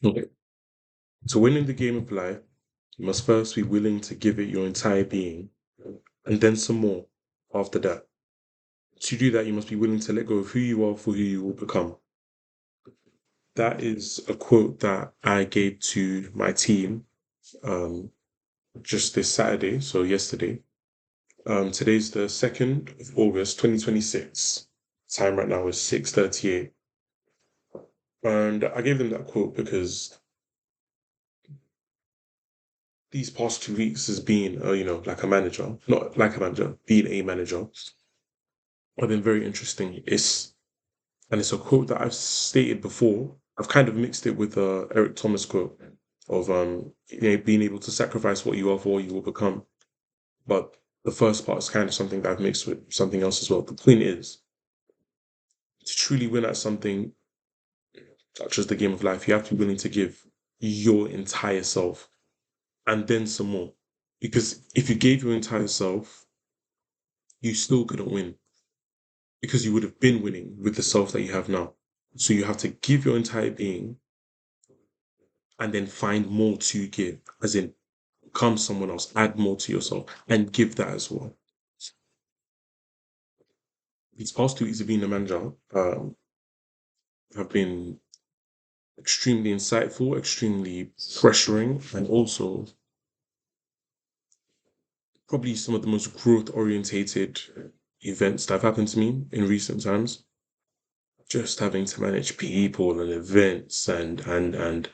Okay. To win in the game of life, you must first be willing to give it your entire being, and then some more after that. To do that, you must be willing to let go of who you are for who you will become. That is a quote that I gave to my team um, just this Saturday, so yesterday. Today's the 2nd of August, 2026. Time right now is 6:38. And I gave them that quote because these past 2 weeks has been, like a manager, not like a manager, being a manager, have been very interesting. It's a quote that I've stated before. I've kind of mixed it with Eric Thomas quote of being able to sacrifice what you are for what you will become. But the first part is kind of something that I've mixed with something else as well. The point is to truly win at something such as the game of life, you have to be willing to give your entire self and then some more. Because if you gave your entire self, you still couldn't win because you would have been winning with the self that you have now. So you have to give your entire being and then find more to give, as in become someone else, add more to yourself and give that as well. These past 2 weeks of being a manager have been extremely insightful, extremely pressuring, and also probably some of the most growth orientated events that have happened to me in recent times. Just having to manage people and events and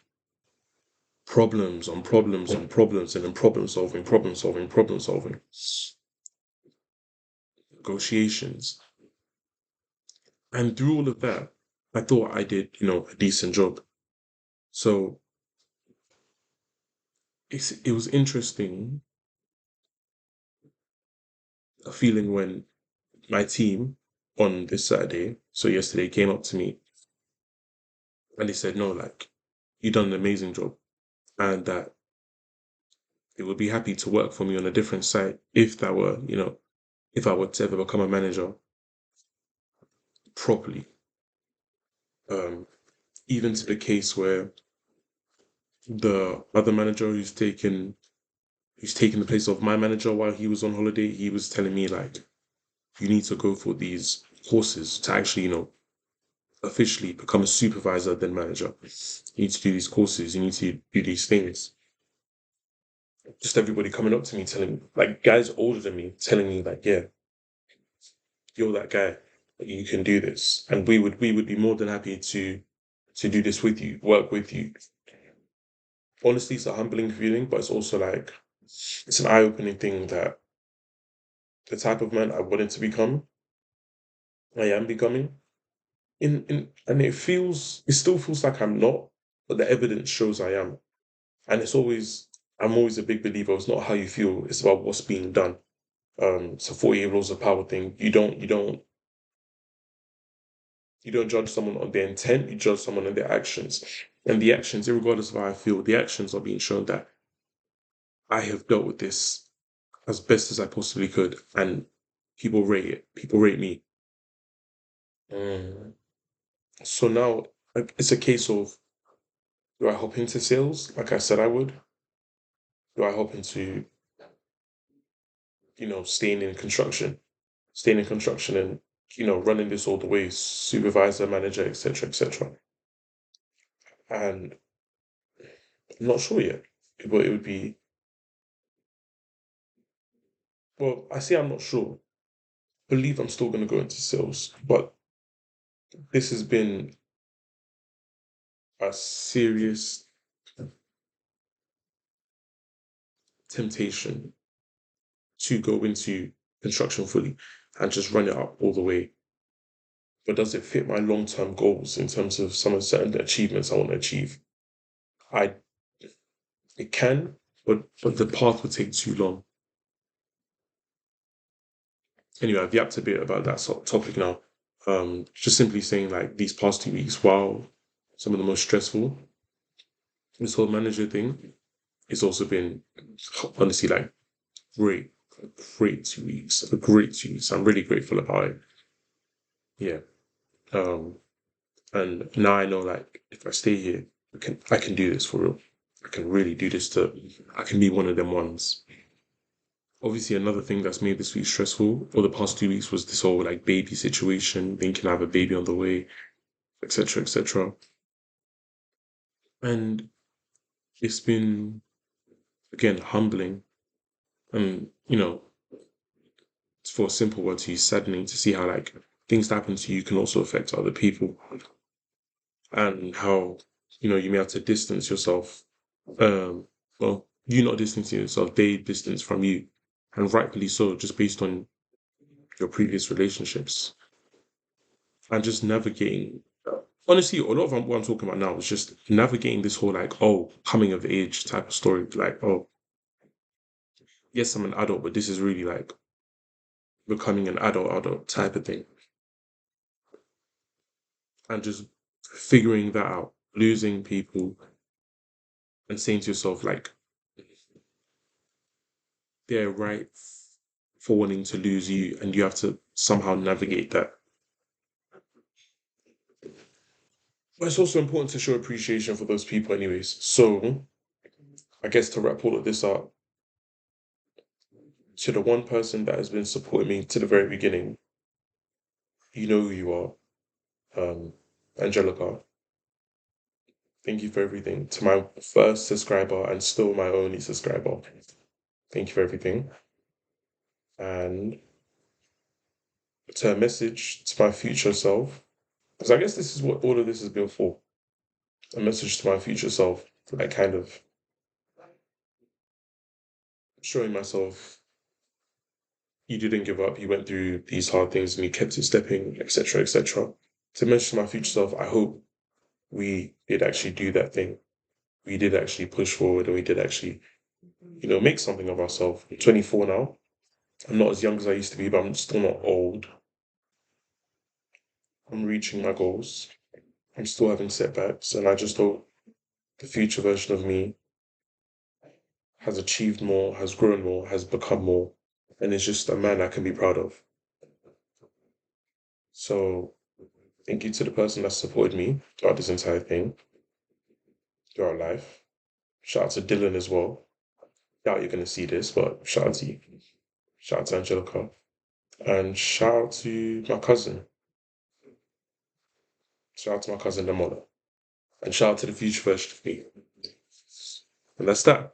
problems on problems on problems and then problem solving, negotiations. And through all of that, I thought I did, a decent job. So it was interesting a feeling when my team on this Saturday, so yesterday, came up to me and they said, no, like, you done an amazing job. And that they would be happy to work for me on a different site if that were, if I were to ever become a manager properly. Um, Even to the case where the other manager who's taken the place of my manager while he was on holiday, he was telling me like, you need to go for these courses to actually, officially become a supervisor then manager. You need to do these courses, you need to do these things. Just everybody coming up to me telling like guys older than me telling me like, yeah, you're that guy. You can do this. And we would be more than happy to do this with you, work with you. Honestly, it's a humbling feeling, but it's also like it's an eye-opening thing that the type of man I wanted to become, I am becoming. In and it still feels like I'm not, but the evidence shows I am. And I'm always a big believer. It's not how you feel; it's about what's being done. It's a 48 rules of power thing. You don't judge someone on their intent. You judge someone on their actions, and the actions, regardless of how I feel, the actions are being shown that I have dealt with this as best as I possibly could, and people rate it. People rate me. Mm. So now like, it's a case of do I hop into sales like I said I would? Do I hop into staying in construction and running this all the way, supervisor, manager, etc., etc. And I'm not sure yet, but it would be well. I say I'm not sure. Believe I'm still going to go into sales, but this has been a serious temptation to go into construction fully and just run it up all the way. But does it fit my long term goals in terms of some of certain achievements I want to achieve? I It can, but the path would take too long. Anyway, I've yapped a bit about that sort of topic now. Just simply saying like these past 2 weeks, while some of the most stressful, this whole manager thing, it's also been honestly like great, great 2 weeks, a great 2 weeks. I'm really grateful about it. Yeah. Um, and now I know like if I stay here, I can do this for real. I can really do this I can be one of them ones. Obviously, another thing that's made this week stressful, or the past 2 weeks, was this whole like baby situation, thinking I have a baby on the way, etc., etc. And it's been, again, humbling and, for a simple word to use, saddening to see how like things that happen to you can also affect other people, and how, you may have to distance yourself. Well, you not distancing yourself, they distance from you, and rightfully so, just based on your previous relationships, and just navigating. Honestly, a lot of what I'm talking about now is just navigating this whole like, oh, coming of age type of story. Like, oh, yes, I'm an adult, but this is really like becoming an adult type of thing, and just figuring that out, losing people, and saying to yourself like, they're right for wanting to lose you, and you have to somehow navigate that. But it's also important to show appreciation for those people, anyways. So, I guess to wrap all of this up, to the one person that has been supporting me to the very beginning, you know who you are, Angelica. Thank you for everything. To my first subscriber and still my only subscriber, thank you for everything. And to a message to my future self, because I guess this is what all of this has been for, a message to my future self, like kind of showing myself you didn't give up, you went through these hard things and you kept it stepping, etc., etc. To mention to my future self, I hope we did actually do that thing. We did actually push forward, and we did actually, make something of ourselves. I'm 24 now. I'm not as young as I used to be, but I'm still not old. I'm reaching my goals. I'm still having setbacks, and I just hope the future version of me has achieved more, has grown more, has become more, and is just a man I can be proud of. So thank you to the person that supported me throughout this entire thing, throughout life. Shout out to Dylan as well. Doubt you're going to see this, but shout out to you. Shout out to Angelica. And shout out to my cousin. Shout out to my cousin Lamola. And shout out to the future version of me. And that's that.